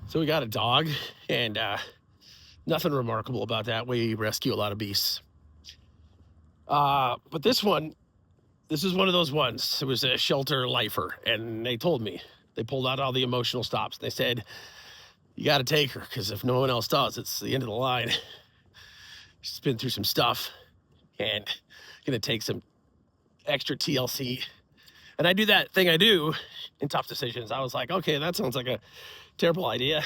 So we got a dog, and nothing remarkable about that. We rescue a lot of beasts. But this is one of those ones. It was a shelter lifer, and they told me, they pulled out all the emotional stops. They said, you got to take her, because if no one else does, it's the end of the line. She's been through some stuff, and going to take some extra TLC. And I do that thing I do in tough decisions. I was like, okay, that sounds like a terrible idea.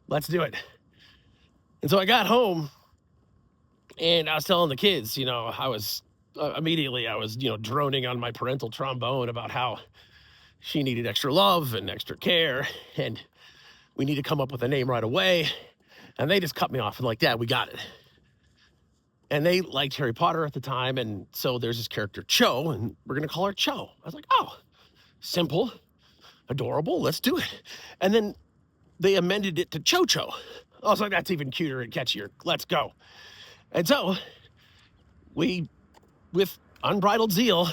Let's do it. And so I got home, and I was telling the kids, I was immediately, droning on my parental trombone about how she needed extra love and extra care, and we need to come up with a name right away. And they just cut me off and like, Dad, we got it. And they liked Harry Potter at the time, and so there's this character, Cho, and we're going to call her Cho. I was like, oh, simple, adorable, let's do it. And then they amended it to ChoCho. I was like, that's even cuter and catchier. Let's go. And so we, with unbridled zeal,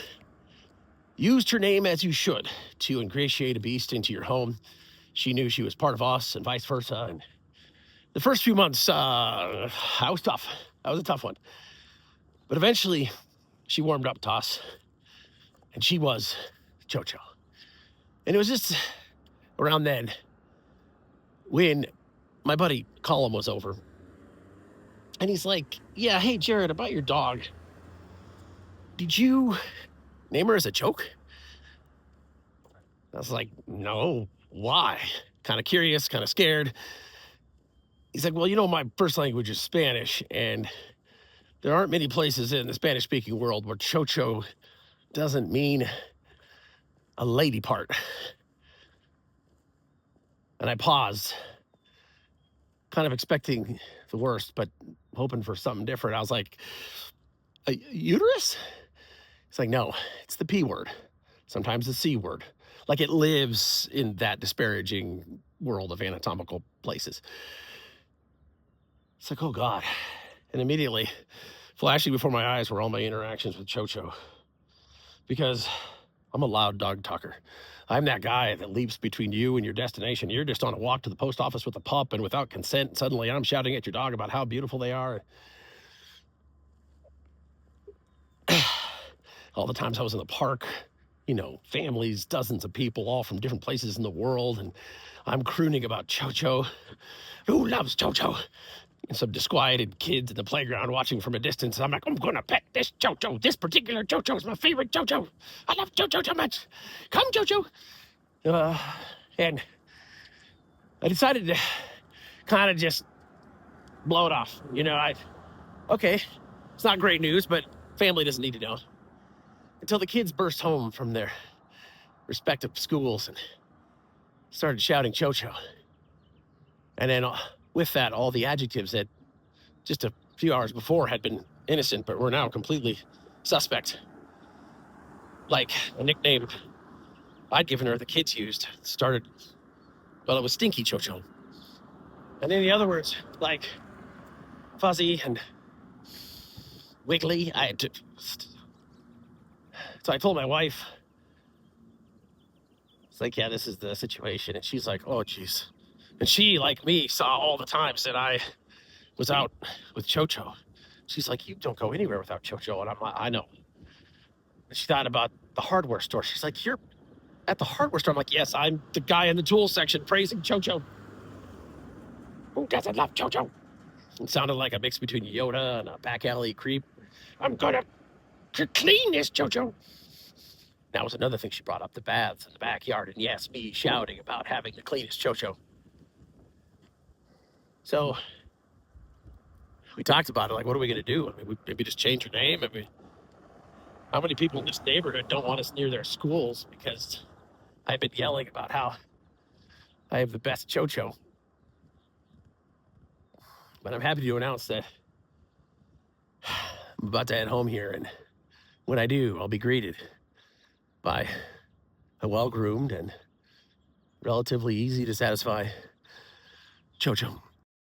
used her name as you should to ingratiate a beast into your home. She knew she was part of us and vice versa. And the first few months, that was tough. That was a tough one. But eventually, she warmed up to us, and she was ChoCho. And it was just around then when my buddy Colin was over. And he's like, yeah, hey, Jared, about your dog. Did you name her as a joke? I was like, no, why? Kind of curious, kind of scared. He's like, well, my first language is Spanish, and there aren't many places in the Spanish-speaking world where ChoCho doesn't mean a lady part. And I paused, kind of expecting the worst, but hoping for something different. I was like, a uterus? He's like, no, it's the P word, sometimes the C word. Like it lives in that disparaging world of anatomical places. It's like, oh God. And immediately, flashing before my eyes were all my interactions with ChoCho. Because I'm a loud dog talker. I'm that guy that leaps between you and your destination. You're just on a walk to the post office with a pup, and without consent, suddenly I'm shouting at your dog about how beautiful they are. All the times I was in the park, families, dozens of people, all from different places in the world, and I'm crooning about ChoCho. Who loves ChoCho? And some disquieted kids in the playground watching from a distance. I'm like, I'm gonna pet this ChoCho. This particular ChoCho is my favorite ChoCho. I love ChoCho so much. Come, ChoCho. And I decided to kind of just blow it off. Okay, it's not great news, but family doesn't need to know. Until the kids burst home from their respective schools and started shouting ChoCho. And then with that, all the adjectives that just a few hours before had been innocent, but were now completely suspect. Like a nickname I'd given her, the kids used, it was Stinky ChoCho. And then the other words, like fuzzy and wiggly, So I told my wife, it's like, yeah, this is the situation. And she's like, oh, geez. And she, like me, saw all the times that I was out with ChoCho. She's like, you don't go anywhere without ChoCho. And I'm like, I know. And she thought about the hardware store. She's like, you're at the hardware store. I'm like, yes, I'm the guy in the tool section praising ChoCho. Who doesn't love ChoCho? It sounded like a mix between Yoda and a back alley creep. I'm gonna clean this ChoCho. That was another thing she brought up, the baths in the backyard. And yes, me shouting about having the cleanest ChoCho. So we talked about it, like, what are we going to do? I mean, maybe just change her name. I mean, how many people in this neighborhood don't want us near their schools because I've been yelling about how I have the best ChoCho. But I'm happy to announce that I'm about to head home here, and when I do, I'll be greeted by a well-groomed and relatively easy to satisfy ChoCho.